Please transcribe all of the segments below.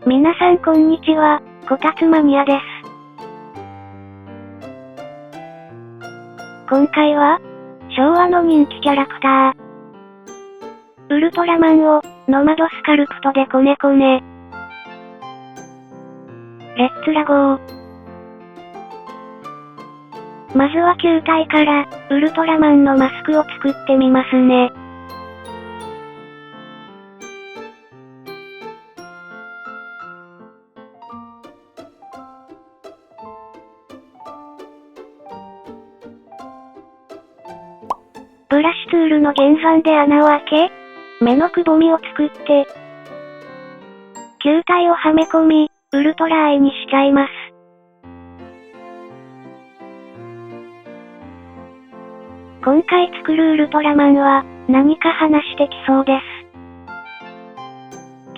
皆さんこんにちは、こたつマニアです。今回は、昭和の人気キャラクター、ウルトラマンを、ノマドスカルプトでコネコネ。レッツラゴー。まずは球体から、ウルトラマンのマスクを作ってみますね。ブラシツールの原版で穴を開け、目のくぼみを作って、球体をはめ込み、ウルトラアイにしちゃいます。今回作るウルトラマンは、何か話してきそうです。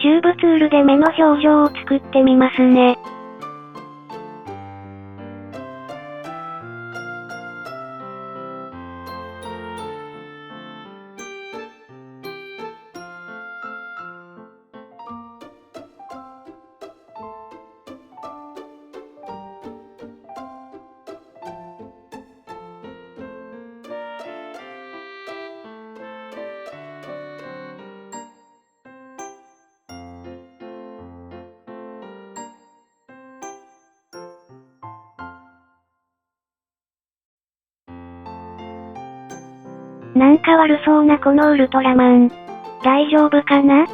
チューブツールで目の表情を作ってみますね。なんか悪そうなこのウルトラマン。大丈夫かな？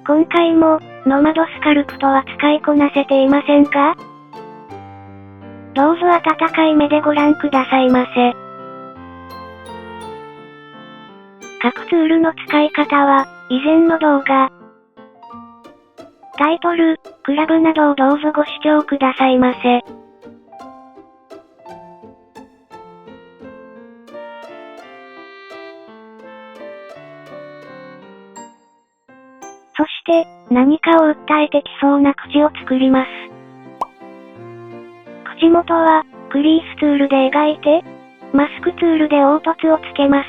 今回も、ノマドスカルプトは使いこなせていませんか？どうぞ温かい目でご覧くださいませ。各ツールの使い方は、以前の動画、タイトル、クラブなどをどうぞご視聴くださいませ。そして、何かを訴えてきそうな口を作ります。口元は、クリースツールで描いて、マスクツールで凹凸をつけます。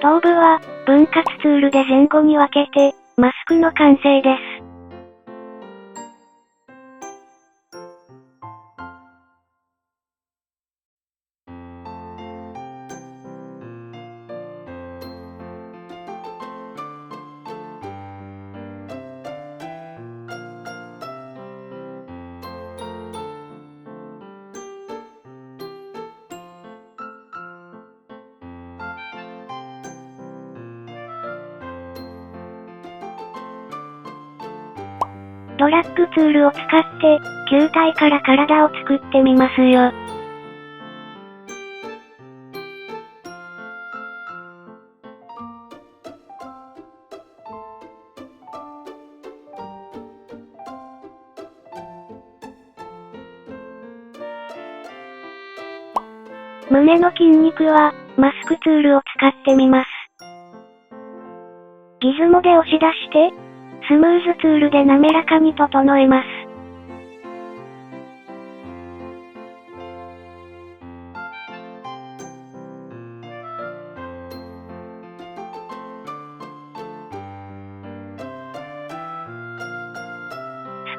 頭部は、分割ツールで前後に分けて、マスクの完成です。ドラッグツールを使って、球体から体を作ってみますよ。胸の筋肉は、マスクツールを使ってみます。ギズモで押し出して、スムーズツールで滑らかに整えます。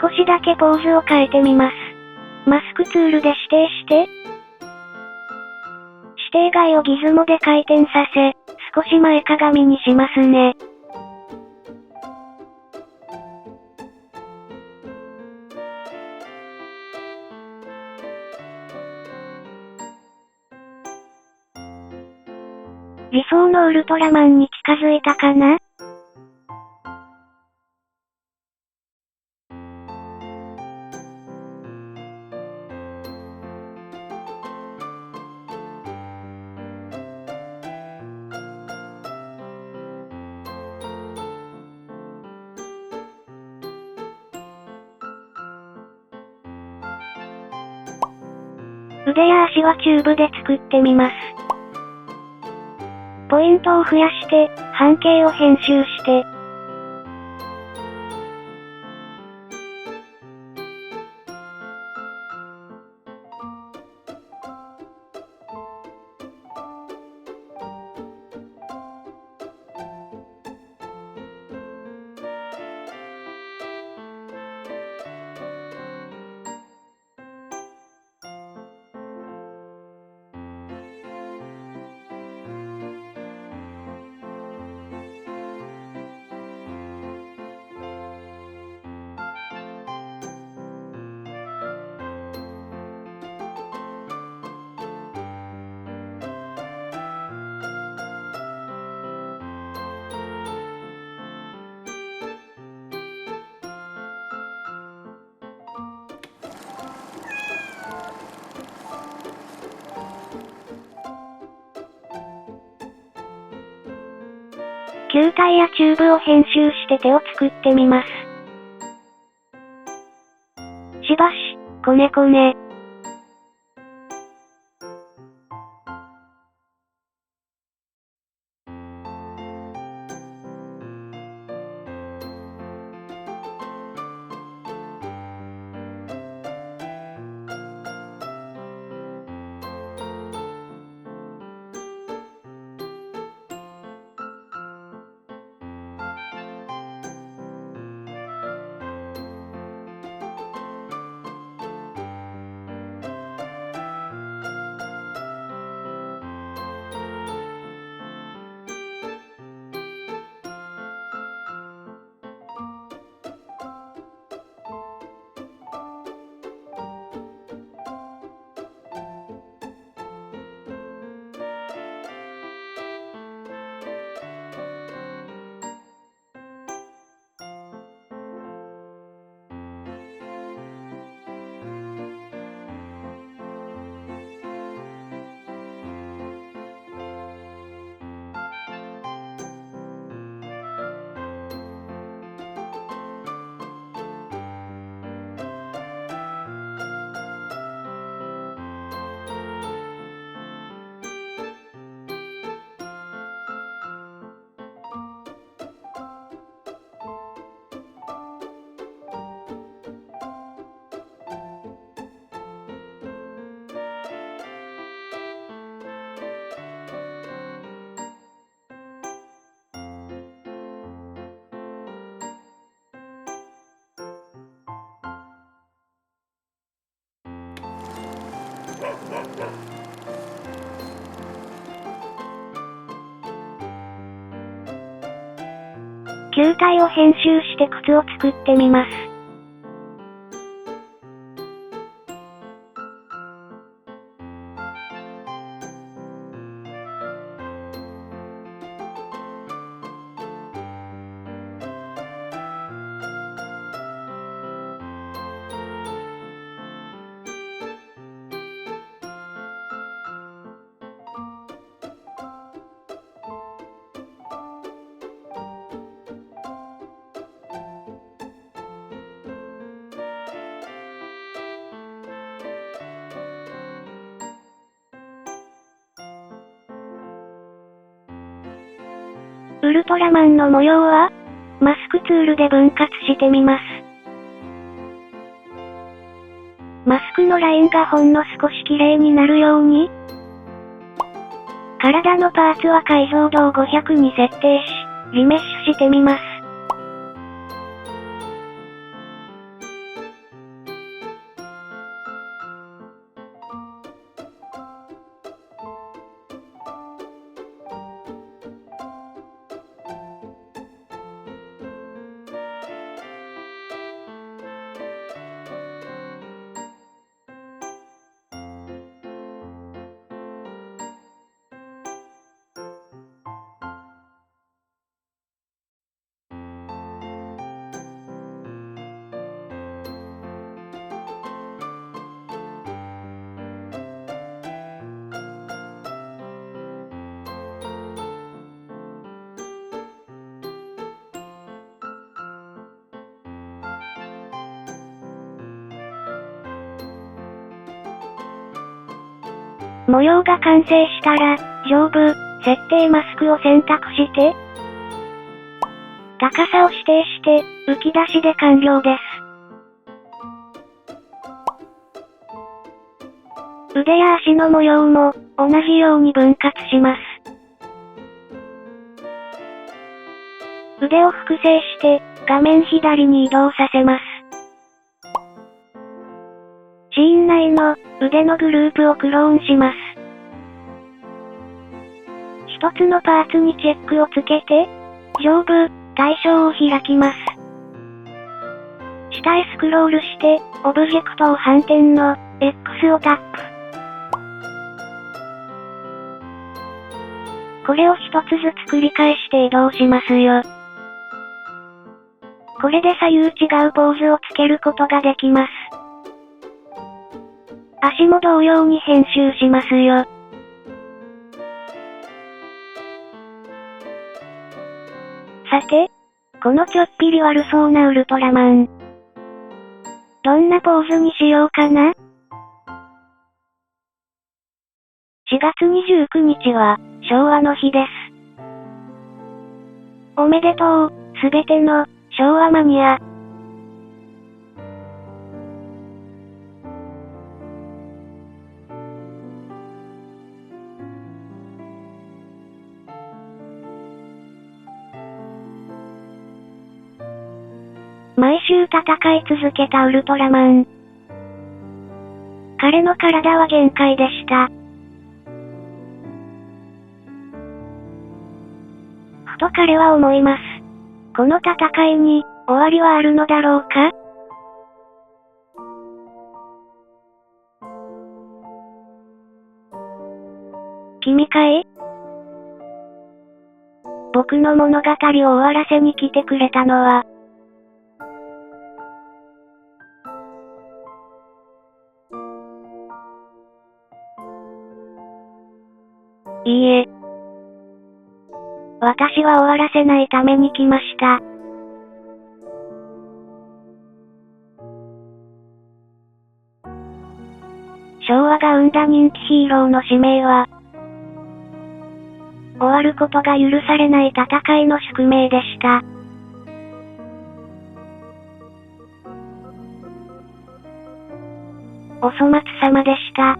少しだけポーズを変えてみます。マスクツールで指定して、指定外をギズモで回転させ、少し前かがみにしますね。理想のウルトラマンに近づいたかな？腕や足はチューブで作ってみます。ポイントを増やして、半径を編集して、球体やチューブを編集して手を作ってみます。しばし、こねこね。球体を編集して靴を作ってみます。ウルトラマンの模様は、マスクツールで分割してみます。マスクのラインがほんの少し綺麗になるように、体のパーツは解像度を500に設定し、リメッシュしてみます。模様が完成したら、上部、設定マスクを選択して、高さを指定して、浮き出しで完了です。腕や足の模様も、同じように分割します。腕を複製して、画面左に移動させます。シーン内の、腕のグループをクローンします。一つのパーツにチェックをつけて、上部、対象を開きます。下へスクロールして、オブジェクトを反転の、X をタップ。これを一つずつ繰り返して移動しますよ。これで左右違うポーズをつけることができます。足も同様に編集しますよ。さて、このちょっぴり悪そうなウルトラマン。どんなポーズにしようかな？ 4 月29日は、昭和の日です。おめでとう、すべての、昭和マニア。毎週戦い続けたウルトラマン。彼の体は限界でした。ふと彼は思います。この戦いに、終わりはあるのだろうか？君かい？僕の物語を終わらせに来てくれたのは、いいえ。私は終わらせないために来ました。昭和が生んだ人気ヒーローの使命は、終わることが許されない戦いの宿命でした。お粗末様でした。